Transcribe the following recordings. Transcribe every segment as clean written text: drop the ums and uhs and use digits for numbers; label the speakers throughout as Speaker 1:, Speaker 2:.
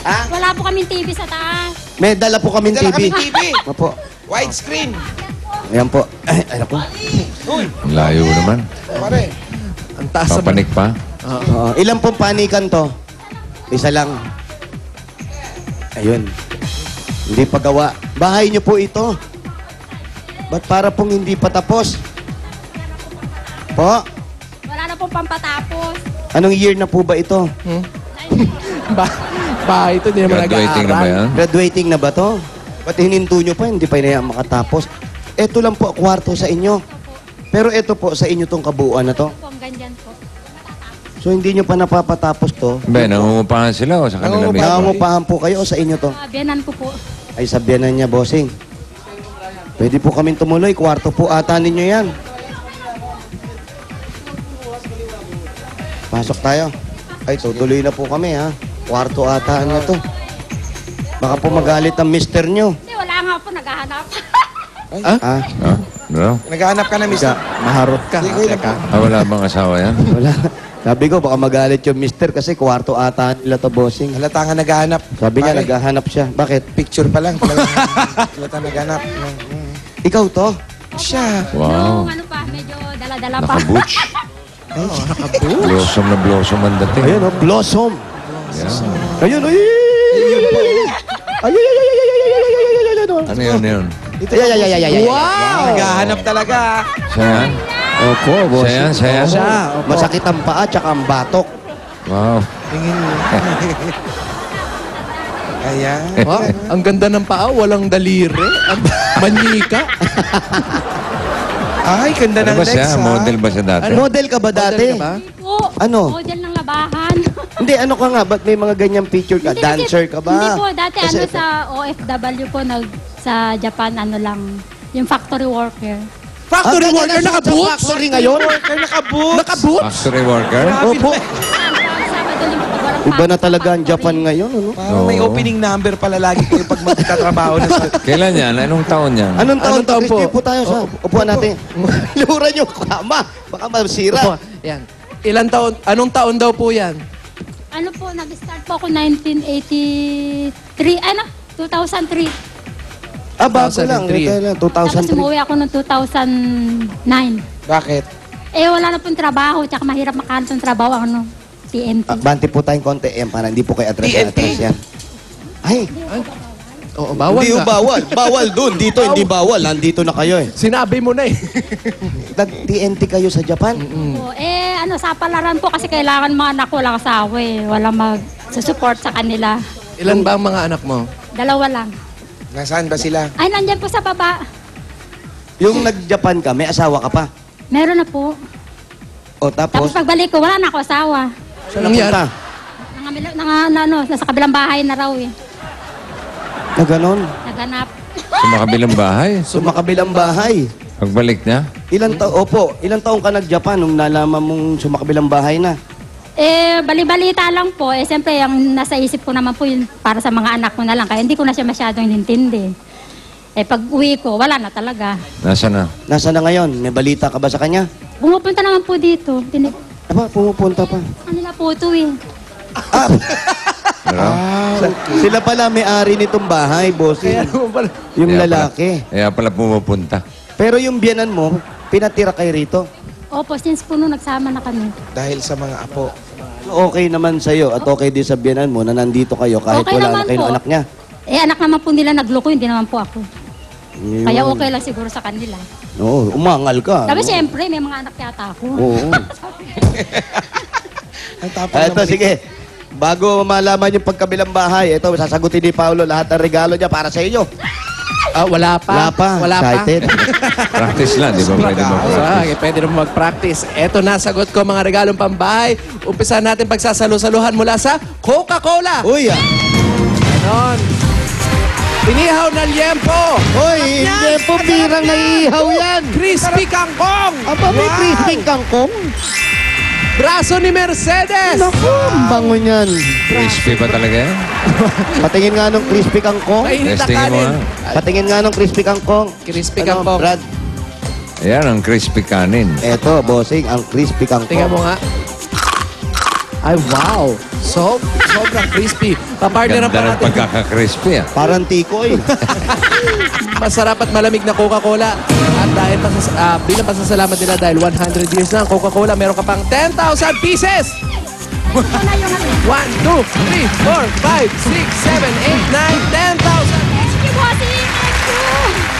Speaker 1: Ha?
Speaker 2: Wala po kaming TV sa taas.
Speaker 3: May dala po kaming
Speaker 1: Dala
Speaker 3: TV.
Speaker 1: kami TV.
Speaker 3: Opo.
Speaker 1: Widescreen.
Speaker 3: Ayan po. Ay, ano po?
Speaker 1: Uy,
Speaker 4: Ang layo naman.
Speaker 1: pare.
Speaker 5: Ang taas naman.
Speaker 4: Papanik pa.
Speaker 3: Oo. Ilan pong panikan to? Isa lang. Ayun. Hindi pa gawa. Bahay niyo po ito. Ba't para pong hindi pa tapos? Po?
Speaker 2: Wala na pong pampatapos.
Speaker 3: Anong year na po ba ito?
Speaker 5: Bahay ito, hindi naman
Speaker 4: Graduating na ba
Speaker 5: nag-aaral.
Speaker 4: yan?
Speaker 3: Graduating na ba to? Ba't hininto nyo pa? Hindi pa na makatapos. Ito lang po, kwarto sa inyo. Pero ito po, sa inyo tong kabuuan na to.
Speaker 2: Po, ang ganyan po.
Speaker 3: So hindi nyo pa napapatapos to.
Speaker 4: Be, nangungupahan sila o sa kanila mismo?
Speaker 3: Nangangupahan po kayo o sa inyo to?
Speaker 2: Biyanan ko po.
Speaker 3: Ay, sabihan niya, bossing. Pwede po kaming tumuloy. Kwarto po ata ninyo yan. Pasok tayo. Ay, tutuloy na po kami, ha? Kwarto ata niya to. Baka po magalit ang mister nyo.
Speaker 2: Hindi, wala nga po, naghahanap.
Speaker 3: Ah?
Speaker 4: Ha? No?
Speaker 1: Naghahanap ka na, mister.
Speaker 5: Maharot ka.
Speaker 1: Hindi ko yun
Speaker 5: Teka.
Speaker 4: Wala bang asawa yan?
Speaker 3: Wala. Sabi ko, baka magalit yung mister kasi kwarto ata nila to, bossing.
Speaker 1: Halata nga naghahanap.
Speaker 3: Sabi niya,
Speaker 1: Pare,
Speaker 3: naghahanap siya. Bakit?
Speaker 1: picture pa lang. Halata naghahanap.
Speaker 3: Ikaw to?
Speaker 1: Siya.
Speaker 4: Wow.
Speaker 2: Yung ano pa, medyo dala-dala pa.
Speaker 4: Nakabutch. Blossom na blossom ang dating.
Speaker 3: Ayun, oh, blossom.
Speaker 4: Yeah.
Speaker 3: Ayun, ay! Ayun po. Ay, ay, ay, ay, ay, ay, ay, ay, ay, ay, ay,
Speaker 4: Ano yun, yun?
Speaker 3: Ay, ay, ay, ay, ay, ay.
Speaker 1: Wow! Naghahanap talaga.
Speaker 4: Siya yan?
Speaker 3: Opo, boss.
Speaker 4: Siya yan, siya yan?
Speaker 5: Siya, opo.
Speaker 3: Masakit ang paa tsaka ang batok.
Speaker 4: Wow.
Speaker 1: Tingin mo. Ayan.
Speaker 5: Oh, ang ganda ng paa, walang daliri. Ang manika.
Speaker 1: Ay, ganda
Speaker 4: Ano
Speaker 1: ng
Speaker 4: ba siya?
Speaker 1: legs, ha?
Speaker 4: Model ba siya dati?
Speaker 3: Model ka ba dati?
Speaker 5: Model ka ba?
Speaker 2: Po.
Speaker 3: Ano?
Speaker 2: Model ng labahan.
Speaker 3: Hindi, ano ka nga? Ba't may mga ganyang picture ka?
Speaker 2: Hindi,
Speaker 3: Dancer
Speaker 2: kasi-
Speaker 3: ka ba?
Speaker 2: Hindi po, dati
Speaker 3: Kasi
Speaker 2: ano
Speaker 3: ito-
Speaker 2: sa OFW po, sa Japan, ano lang, yung factory worker.
Speaker 5: Factory worker, naka-boots?
Speaker 3: Factory ngayon?
Speaker 1: Worker nakaboot.
Speaker 5: Naka-boots?
Speaker 4: Factory worker?
Speaker 3: Opo.
Speaker 2: Sabado linggo pag walang
Speaker 3: Iba na talaga ang
Speaker 2: factory.
Speaker 3: Japan ngayon, ano?
Speaker 1: Parang may
Speaker 4: Oo.
Speaker 1: opening number pala lagi kayo pag magtatrabaho na sa...
Speaker 4: Kailan yan? Anong taon yan?
Speaker 3: Anong taon
Speaker 5: Anong taon
Speaker 3: po?
Speaker 5: po?
Speaker 3: Po tayo sa upuan natin. Lura nyo, kama. Baka masira.
Speaker 5: Opo, yan. Ilan taon? Anong taon daw po yan?
Speaker 2: Ano po, nag-start po ako 1983, ano? 2003.
Speaker 3: Ah, bago lang.
Speaker 5: 2003.
Speaker 3: Ito lang,
Speaker 2: Tapos
Speaker 3: 2003.
Speaker 2: umuwi ako noong 2009.
Speaker 1: Bakit?
Speaker 2: Eh, wala na pong trabaho, tsaka mahirap makahanap ng trabaho, ano, TNT.
Speaker 3: Banti po tayong konti. Yan, para hindi po kayo atras na
Speaker 1: TNT.
Speaker 3: atras yan. Ay,
Speaker 5: Oo, bawal
Speaker 3: hindi
Speaker 5: ka.
Speaker 3: bawal. Bawal dun. Dito, hindi bawal. Nandito na kayo eh.
Speaker 5: Sinabi mo na eh.
Speaker 3: Nag-TNT kayo sa Japan?
Speaker 2: Po. Eh, ano, sa palaran po kasi kailangan mga anak ko lang asawa eh. Walang mag-support sa kanila.
Speaker 5: Ilan ba ang mga anak mo?
Speaker 2: Dalawa lang.
Speaker 1: Nasaan ba sila?
Speaker 2: Ay, nandyan po sa baba.
Speaker 3: Yung nag-Japan ka, may asawa ka pa?
Speaker 2: Meron na po.
Speaker 3: O
Speaker 2: Tapos
Speaker 3: tapos,
Speaker 2: pagbalik ko, wala na ako asawa.
Speaker 5: Saan nangyari?
Speaker 2: Nasa kabilang bahay na raw eh.
Speaker 3: na ganon.
Speaker 2: Naganap.
Speaker 4: Sa makabilang bahay?
Speaker 3: So, makabilang bahay.
Speaker 4: Pagbalik niya?
Speaker 3: Ilang taong ka nag-Japan nung nalaman mong sumakabilang bahay na?
Speaker 2: Eh, bali-balita lang po. Eh, siyempre, ang nasa isip ko naman po yun para sa mga anak ko na lang. Kaya hindi ko na siya masyadong intindi. Eh, pag uwi ko, wala na talaga.
Speaker 4: Nasaan na?
Speaker 3: Nasa na ngayon? May balita ka ba sa kanya?
Speaker 2: Pumupunta naman po dito.
Speaker 3: Aba, pumupunta pa.
Speaker 2: Kanila po ito eh.
Speaker 4: Ano?
Speaker 3: Sila pala may-ari nitong bahay, bossing.
Speaker 5: Kaya naman pala.
Speaker 3: Yung
Speaker 4: Kaya
Speaker 3: lalaki.
Speaker 4: Kaya pala pumupunta.
Speaker 3: Pero yung biyanan mo, pinatira kayo rito.
Speaker 2: Opo, since po nung nagsama na kami.
Speaker 1: Dahil sa mga apo.
Speaker 3: Okay naman sa'yo at okay din sa biyanan mo na nandito kayo kahit
Speaker 2: Okay
Speaker 3: wala
Speaker 2: naman
Speaker 3: na kayong
Speaker 2: po.
Speaker 3: anak niya.
Speaker 2: Eh, anak naman po nila nagloko, hindi naman po ako.
Speaker 3: Yun.
Speaker 2: Kaya okay lang siguro sa kanila.
Speaker 3: Oo, umangal ka.
Speaker 2: Sabi,
Speaker 3: no?
Speaker 2: siyempre, may mga anak yata ako.
Speaker 3: Oo.
Speaker 1: Ang tapang
Speaker 3: Ito, sige. Bago malaman yung pagkabilang bahay, ito, sasagutin ni Paolo lahat ng regalo niya para sa inyo.
Speaker 5: Wala pa.
Speaker 3: Wala pa.
Speaker 5: Wala pa.
Speaker 3: Excited.
Speaker 4: Practice lang, di ba? Pwede mo
Speaker 5: So, pwede naman mag-practice. Eto na, sagot ko mga regalong pambahay. Umpisa natin pagsasalo-saluhan mula sa Coca-Cola.
Speaker 3: Uy,
Speaker 5: Ganon. Inihaw ng liempo.
Speaker 3: Uy, hindi po birang naiihaw yan.
Speaker 5: Crispy kangkong.
Speaker 3: Aba, may crispy kangkong.
Speaker 5: Braso ni Mercedes.
Speaker 3: Naku, ang bango niyan.
Speaker 4: Crispy pa talaga yan?
Speaker 3: Patingin nga nung crispy kangkong.
Speaker 5: Mainit na
Speaker 4: Testingin mo
Speaker 5: kanin.
Speaker 4: nga.
Speaker 3: Patingin nga nung crispy kangkong.
Speaker 5: Crispy
Speaker 3: Ano,
Speaker 5: kangkong.
Speaker 3: Brad?
Speaker 4: Ayan, ang crispy kanin.
Speaker 3: Eto, bossing, ang crispy kangkong.
Speaker 5: Tingnan mo nga. Ay, wow. Sobrang crispy. Papartner
Speaker 4: Ganda
Speaker 5: pa
Speaker 4: ng
Speaker 5: natin.
Speaker 4: pagkaka-crispy ah.
Speaker 3: Parang tikoy.
Speaker 5: Masarap at malamig na Coca-Cola. At dahil bilang pasasalamat nila dahil 100 years na ang Coca-Cola, meron ka pang 10,000 pieces!
Speaker 2: Ito na yung ano.
Speaker 5: 1, 2, 3, 4, 5, 6, 7, 8, 9, 10,000!
Speaker 2: Thank you, bossing. Thank you.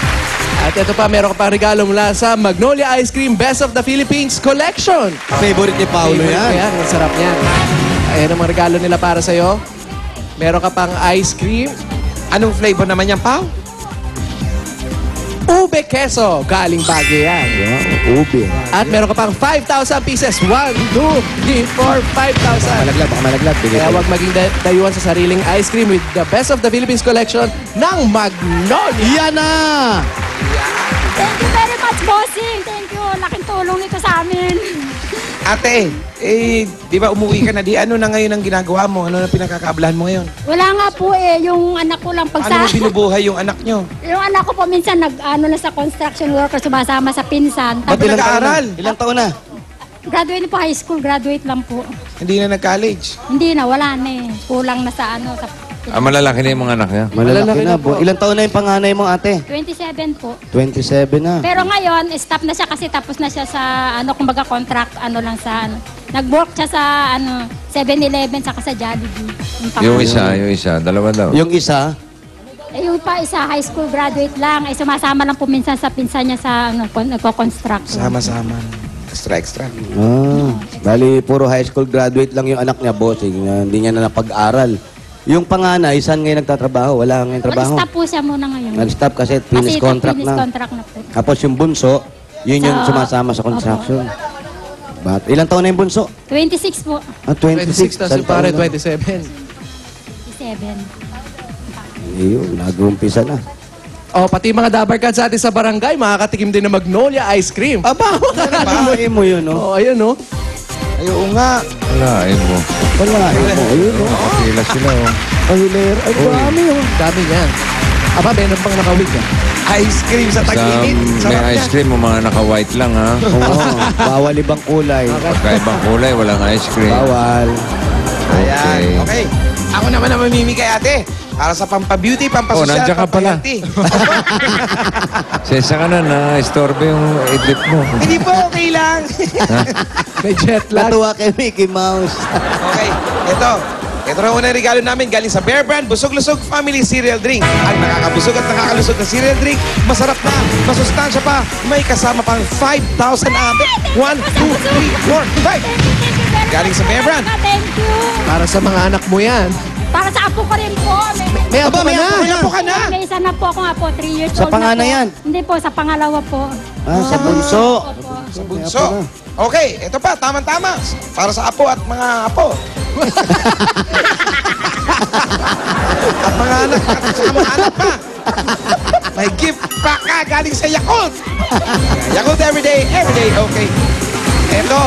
Speaker 5: At ito pa, meron ka pang regalo mula sa Magnolia Ice Cream Best of the Philippines Collection.
Speaker 3: Favorite ni Paolo
Speaker 5: Favorite ko
Speaker 3: yan.
Speaker 5: Ang sarap niyan. Ayan ang mga regalo nila para sa'yo. Meron ka pang ice cream.
Speaker 1: Anong flavor naman yan, Pao?
Speaker 5: Ube queso. Galing Baguio yan.
Speaker 3: Wow, ube.
Speaker 5: At meron ka pang 5,000 pieces. 1, 2, 3, 4, 5,000.
Speaker 3: Malaglag, baka malaglag. Bigay
Speaker 5: Kaya
Speaker 3: ko.
Speaker 5: huwag maging dayuhan sa sariling ice cream with the Best of the Philippines Collection ng Magnolia.
Speaker 3: Yan na!
Speaker 2: Thank you very much, bossing. Thank you. Laking tulong ito sa amin.
Speaker 1: Ate, di ba umuwi ka na? Di ano na ngayon ang ginagawa mo? Ano na pinakakaablahan mo ngayon?
Speaker 2: Wala nga po yung anak ko lang
Speaker 1: Ano mo binubuhay yung anak nyo?
Speaker 2: Yung anak ko po minsan na sa construction worker, sumasama sa pinsan.
Speaker 1: Ba't
Speaker 2: Tapos,
Speaker 1: nag-aaral?
Speaker 3: Ilang taon na?
Speaker 2: graduate na po high school, graduate lang po.
Speaker 1: Hindi na nag-college.
Speaker 2: Hindi na, wala na eh. Kulang na sa sa
Speaker 4: Ah, malalaki na yung mga anak niya.
Speaker 3: Malalaki na
Speaker 5: po.
Speaker 3: po. Ilang taon na yung panganay mo, ate?
Speaker 2: 27 po.
Speaker 3: 27 na.
Speaker 2: Pero ngayon, stop na siya kasi tapos na siya sa kumbaga contract lang sa nag-work siya sa 7-Eleven saka sa Jollibee.
Speaker 4: Yung isa, dalawa daw.
Speaker 3: Yung isa,
Speaker 2: Yung pa isa high school graduate lang, ay sumasama lang po minsan sa pinsan niya sa nagko-construct.
Speaker 1: Sama-sama. Extra.
Speaker 3: bali, puro high school graduate lang yung anak niya, bossing. Hindi niya na napag-aral. Yung panganay, saan ngayon nagtatrabaho? Wala ngayon trabaho.
Speaker 2: Mag-stop po siya muna ngayon.
Speaker 3: Nag-stop kasi finish contract
Speaker 2: finish
Speaker 3: na.
Speaker 2: contract na po.
Speaker 3: Tapos yung bunso, yun yung
Speaker 2: Sa-
Speaker 3: sumasama sa construction. Ilang taon na yung bunso?
Speaker 2: 26 po.
Speaker 5: 26 na si
Speaker 3: Saan
Speaker 5: pare,
Speaker 3: taon na?
Speaker 5: 27.
Speaker 2: 27.
Speaker 3: Ayun, nag-uumpisa na.
Speaker 5: Oh, pati mga dabarkad sa atin sa barangay, makakatikim din ng Magnolia Ice Cream.
Speaker 3: Aba, bahay mo yun, no?
Speaker 5: Oh, ayun, no?
Speaker 1: Ayaw nga.
Speaker 4: Wala, mo.
Speaker 3: Wala, mo. Ayun, no?
Speaker 4: Nakapila sila oh.
Speaker 3: Pahilera. Ay, dami, oh.
Speaker 5: Dami niyan. Aba, meron pang nakawig ah.
Speaker 1: Ice cream sa
Speaker 4: Sa
Speaker 1: tag-init.
Speaker 4: may
Speaker 1: Sarap
Speaker 4: ice
Speaker 1: yan.
Speaker 4: cream, yung mga naka-white lang ha.
Speaker 3: Oo, bawal ibang kulay.
Speaker 4: Pagkaibang kulay, walang ice cream.
Speaker 3: Bawal.
Speaker 1: Ayan. Okay. Ako naman ang mamimigay, ate. Para sa pampabeauty, pampasosyal,
Speaker 4: Oh, nandiyan ka pala.
Speaker 1: pampahealthy.
Speaker 4: Sesa ka na, na-istorbo yung idlip mo.
Speaker 1: Hindi po, okay lang.
Speaker 5: May jet lag.
Speaker 3: Natuwa kay Mickey Mouse.
Speaker 1: Okay, ito. Ito na unang regalo namin galing sa Bear Brand Busog-Lusog Family Cereal Drink. Ang nakakabusog at nakakalusog na cereal drink, masarap na, masustansya pa, may kasama pang 5,000 abe. 1, 2, 3, 4, 5. Galing sa Bear Brand.
Speaker 2: Thank you.
Speaker 5: Para sa mga anak mo yan.
Speaker 2: Para sa apo ko rin po.
Speaker 5: May apo ka
Speaker 3: may
Speaker 5: na.
Speaker 1: May apo ka na.
Speaker 2: May isa na po ako nga po, 3 years
Speaker 3: Sa
Speaker 2: old
Speaker 3: panganay
Speaker 2: na po.
Speaker 3: yan?
Speaker 2: Hindi po, sa pangalawa po.
Speaker 3: Sa bunso.
Speaker 2: Opo.
Speaker 1: Sa bunso. Okay, ito pa, tama-tama. Para sa apo at mga apo. At mga anak, at sa mga anak pa. May gift pack ka galing sa Yakult. Yakult everyday, okay. Ito,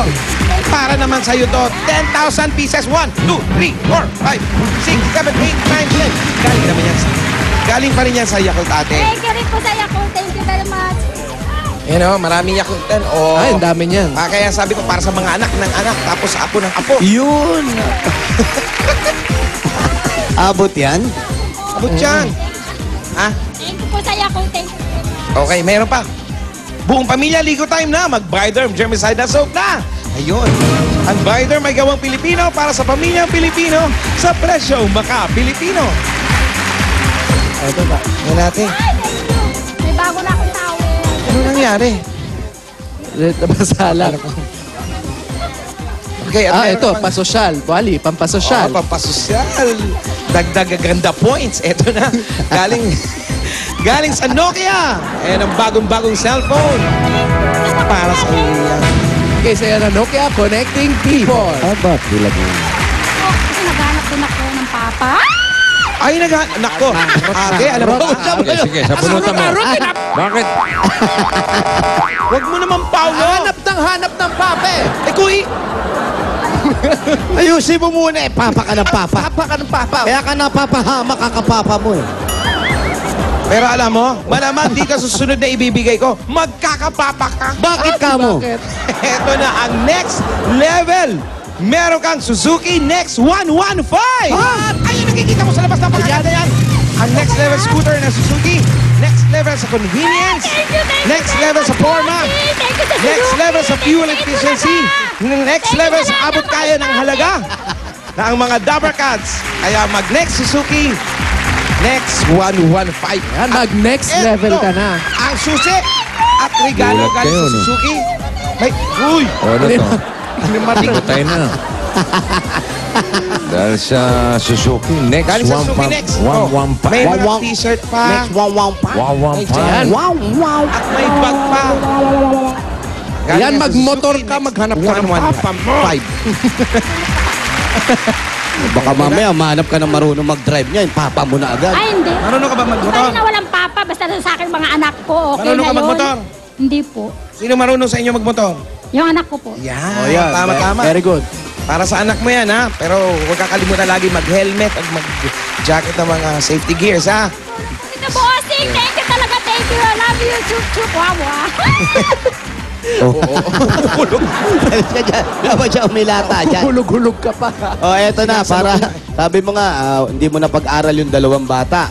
Speaker 1: para naman sa'yo to, 10,000 pieces. 1, 2, 3, 4, 5, 6, 7, 8, 9, 10. Galing naman yan. Galing pa rin yan sa Yakult, ate.
Speaker 2: Thank you rin po sa Yakult. Thank you very much.
Speaker 1: Maraming Yakult yan. Oh.
Speaker 5: Ay, ang dami niyan.
Speaker 1: Kaya sabi ko, para sa mga anak ng anak, tapos apo ng apo.
Speaker 3: Yun. Abot yan?
Speaker 1: Abot yan. Ha?
Speaker 2: Thank you po sa Yakult. Thank you.
Speaker 1: Okay, meron pa. Buong pamilya, ligo time na. Mag-Bioderm Germicide na soap na. Ayun. Ang Bioderm ay gawang Pilipino para sa pamilyang Pilipino sa presyo maka-Pilipino.
Speaker 5: Ito ba?
Speaker 1: Yan natin.
Speaker 2: Ay, thank you. May bago na akong towel.
Speaker 1: Ano nangyari?
Speaker 5: Napasala.
Speaker 1: Okay, at meron
Speaker 5: Ito,
Speaker 1: pang-
Speaker 5: pasosyal. Wali, pampasosyal.
Speaker 1: Oh, pampasosyal. Dagdag ganda points. Ito na. Galing sa Nokia. Ayan ang bagong-bagong cellphone. Para sa iyo.
Speaker 5: Okay, sa'yo na Nokia Connecting People.
Speaker 3: Aba, bilag mo.
Speaker 2: Kasi naghanap din ako ng papa.
Speaker 1: Ay, nako. Ate, alam mo.
Speaker 4: Sige, sa punutan mo. Bakit?
Speaker 1: Huwag mo naman, Paulo.
Speaker 5: Hanap ng pape.
Speaker 1: Eh, kuy.
Speaker 3: Ayusin mo muna eh. Papa ka ng papa.
Speaker 5: Papa ka ng papa.
Speaker 3: Kaya ka napapahama kakapapa mo eh.
Speaker 1: Pero alam mo, malamang di ka susunod na ibibigay ko. Magkakapapa ka.
Speaker 3: Bakit ka mo?
Speaker 5: Bakit?
Speaker 1: Ito na ang next level meron kang Suzuki Next 115. At ayun, nakikita mo sa labas na pakaganda yan. Ang next level scooter na Suzuki. Next level sa convenience. Next level sa forma. Next level sa fuel efficiency. Next level sa abot kaya ng halaga na ang mga Dabber Cats. Kaya mag-next Suzuki Next 115.
Speaker 5: Yan, mag-next
Speaker 1: Eto,
Speaker 5: level ka na.
Speaker 1: Ang susi at regalo
Speaker 4: Gulat
Speaker 1: galing
Speaker 4: kayo,
Speaker 1: sa
Speaker 4: no?
Speaker 1: Suzuki. May, uy!
Speaker 4: O ano to? Patay na. Dahil sa Suzuki. Next
Speaker 1: Galing sa Suzuki Next. Oh, may mga t-shirt pa.
Speaker 3: Next, wow.
Speaker 1: May
Speaker 5: Yan.
Speaker 3: Wow.
Speaker 1: At may bag pa. Galing
Speaker 5: Yan,
Speaker 1: sa
Speaker 5: mag-motor
Speaker 1: Suzuki
Speaker 5: ka,
Speaker 1: Next
Speaker 5: maghanap ka ng papa mo.
Speaker 1: 115.
Speaker 3: Baka mamaya mahanap ka ng marunong mag-drive niya, yung papa mo na agad.
Speaker 2: Ay, hindi.
Speaker 1: Marunong ka ba magmotor?
Speaker 2: Basta na walang papa, basta sa akin mga anak ko, okay
Speaker 1: Marunong
Speaker 2: na
Speaker 1: ka
Speaker 2: yun.
Speaker 1: magmotor?
Speaker 2: Hindi po.
Speaker 1: Sino marunong sa inyo magmotor?
Speaker 2: Yung anak ko po.
Speaker 1: Yan.
Speaker 3: Oh, yan.
Speaker 1: Tama.
Speaker 5: Very good.
Speaker 1: Para sa anak mo yan, ha? Pero huwag kakalimutan lagi mag-helmet at mag-jacket ng mga safety gears, ha?
Speaker 2: Ito, bossing. Thank you talaga. Thank you. I love you. Chup, chup. Wawa.
Speaker 3: Dapat siya umilata dyan.
Speaker 5: Hulog-hulog ka pa.
Speaker 3: Oh, eto na, para, sabi mo nga, hindi mo na pag-aral yung dalawang bata.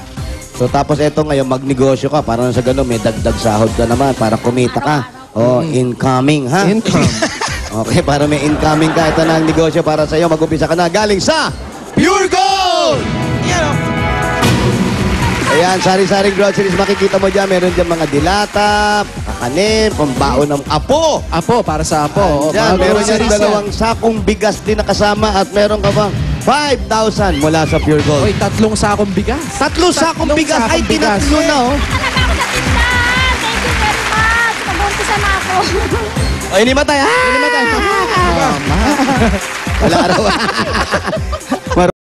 Speaker 3: So, tapos eto ngayon, magnegosyo ka, para sa ganun, may dagdag sahod ka naman, para kumita ka. Oh, incoming, ha?
Speaker 5: Income.
Speaker 3: Okay, para may incoming ka, ito na ang negosyo para sa'yo. Mag-umpisa ka na, galing sa Pure Gold!
Speaker 1: Yan, o.
Speaker 3: Ayan, sari-saring groceries, makikita mo dyan, meron dyan mga dilata, kakanin, pambaon ng apo.
Speaker 5: Apo, para sa apo.
Speaker 3: Yan,
Speaker 5: Mga
Speaker 3: meron dyan
Speaker 5: groceries
Speaker 3: dalawang sakong bigas din nakasama at meron ka bang 5,000 mula sa Pure Gold.
Speaker 5: Oy, 3 sakong bigas.
Speaker 3: 3 sakong bigas, ay
Speaker 5: sakong bigas.
Speaker 3: tinatlo na, oh.
Speaker 2: Talaga ako sa tindahan. Thank you very much. Mag-umpisa na ako.
Speaker 3: O, inimatay, ha? Inimatay. Wala raw.